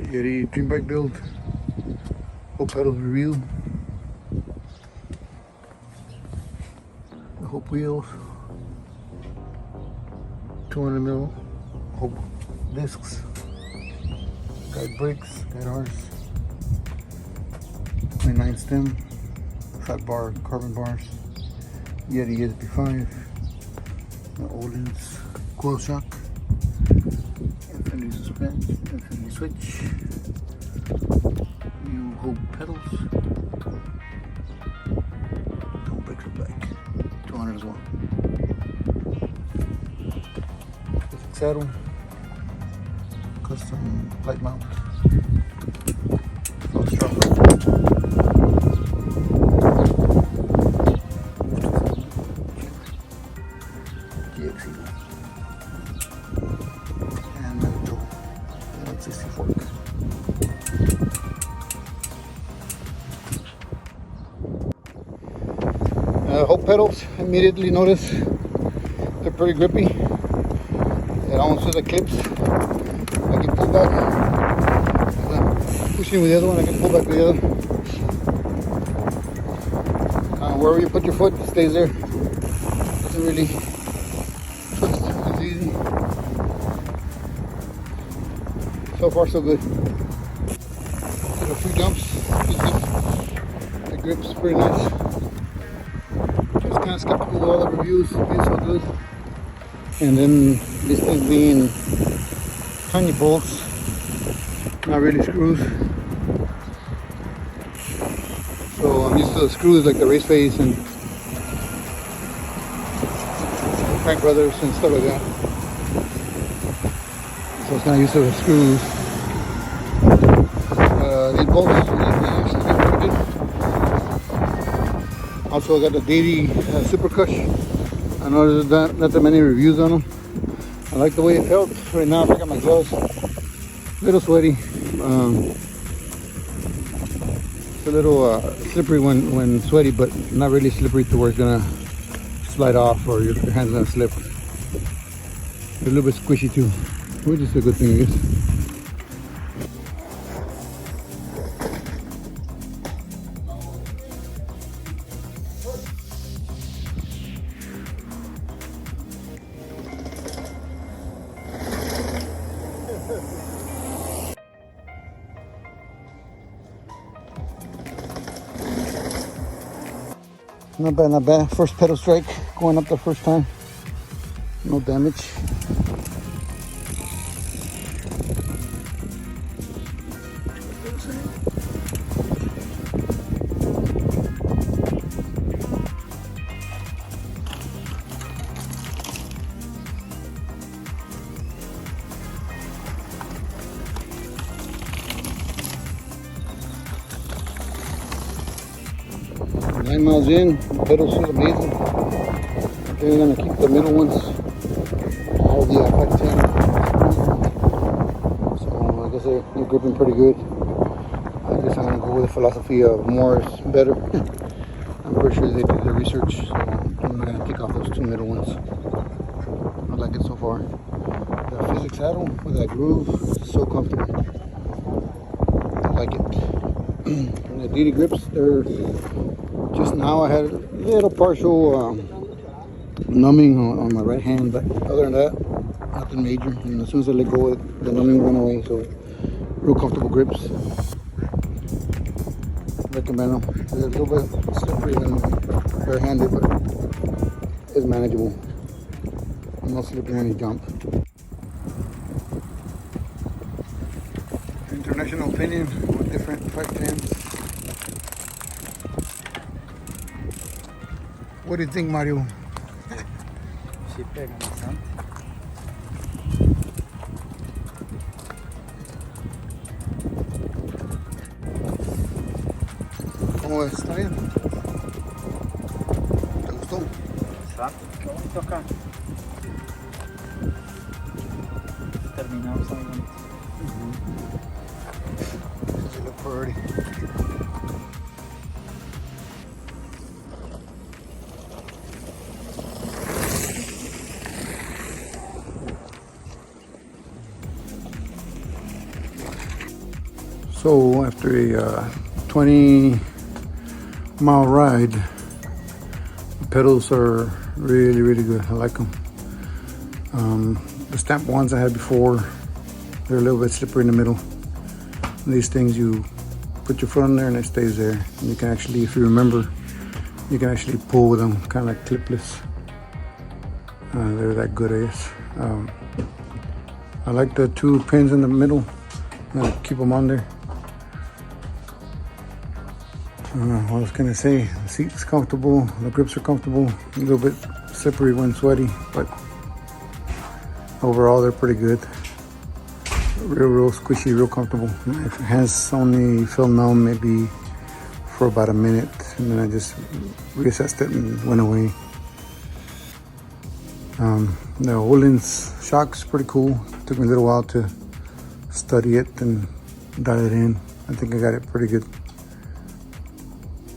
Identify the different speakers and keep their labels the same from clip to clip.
Speaker 1: Yeti dream bike build. Hope pedals review. The Hope wheels. 200 mil Hope discs. Guide brakes, guide arms. 29 stem. Fat bar carbon bars. Yeti SB5. The ohlins coil shock. Infinity suspension, infinity switch. New Hope pedals. Don't break the back. 200 as well. Fizik saddle. Custom light mount. Float strap. And manitou 160 fork. Hope pedals, immediately notice they're pretty grippy. It almost feels like clips. I can pull back. As I'm pushing with the other one, I can pull back with the other. Wherever you put your foot, it stays there. Doesn't really twist. It's easy. So far, so good. Got a few jumps. The grip's pretty nice. Just kind of skeptical with all the reviews. It's so good. And then this thing being tiny bolts, not really screws. So I'm used to the screws like the Race Face and Frank Brothers and stuff like that. So it's not used to the screws. These bolts actually fit pretty good. Also, I got the Deity Super Cush. I know there's not that many reviews on them. I like the way it felt. Right now, I got my gloves. A little sweaty. It's a little slippery when sweaty, but not really slippery to where it's gonna slide off or your hand's gonna slip. It's a little bit squishy too, which is a good thing, I guess. Not bad, not bad. First pedal strike, going up the first time. No damage. Nine miles in, the pedals feel amazing. They're gonna keep the middle ones, all the 510. So I guess they're gripping pretty good. I guess I'm gonna go with the philosophy of more is better. I'm pretty sure they did the research, so I'm gonna take off those two middle ones. I like it so far. The fizik saddle with that groove is so comfortable. I like it. And the Deity grips, they're just now I had a little partial numbing on my right hand, but other than that, nothing major. And as soon as I let go, the numbing went away. So real comfortable grips. Recommend them. They're a little bit slippery when bare-handed, but it's manageable. I'm not slipping when you jump. International opinion with different 510s. What do you think, Mario?
Speaker 2: Sí pegan bastante.
Speaker 1: ¿Cómo ves? ¿Está bien? ¿Te gustó?
Speaker 2: Exacto, qué bonito acá. Terminado, está muy bonito.
Speaker 1: Does it look pretty? So after a 20-mile ride, the pedals are really good. I like them. The stamp ones I had before, they're a little bit slippery in the middle. These things, you put your foot on there and it stays there. And you can actually, if you remember, you can actually pull with them, kind of like clipless. They're that good, I guess. I like the 2 pins in the middle. Keep them on there. What I was gonna say, the seat is comfortable, the grips are comfortable, a little bit slippery when sweaty, but overall they're pretty good. Real squishy, real comfortable. My hands only felt numb maybe for about a minute, and then I just reassessed it and went away. The ohlins shock's pretty cool. Took me a little while to study it and dial it in. I think I got it pretty good.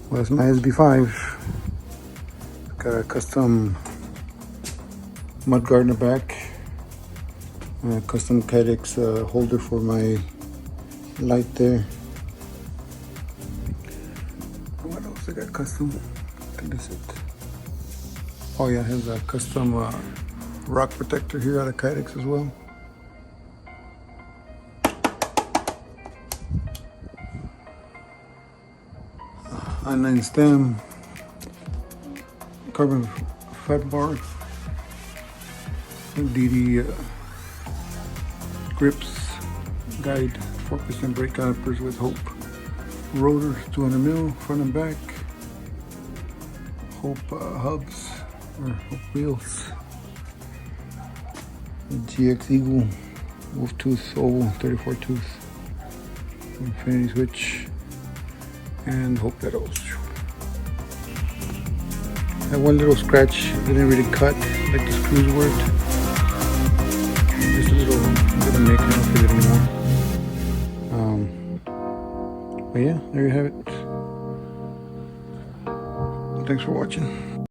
Speaker 1: Well, that's my SB5. Got a custom mudguard in the back. A custom Kydex holder for my light there. What else I got custom? I think that's it. Oh yeah, it has a custom rock protector here out of Kydex as well. I9 stem, carbon fat bar, Deity grips, guide, 4% brake calipers with Hope rotors, 200 mil front and back, Hope hubs or Hope wheels, GX Eagle wolf tooth oval 34 tooth, infinity switch, and Hope pedals. That one little scratch didn't really cut like the screws worked. Just a little nick, I don't feel it anymore. But yeah, there you have it. Thanks for watching.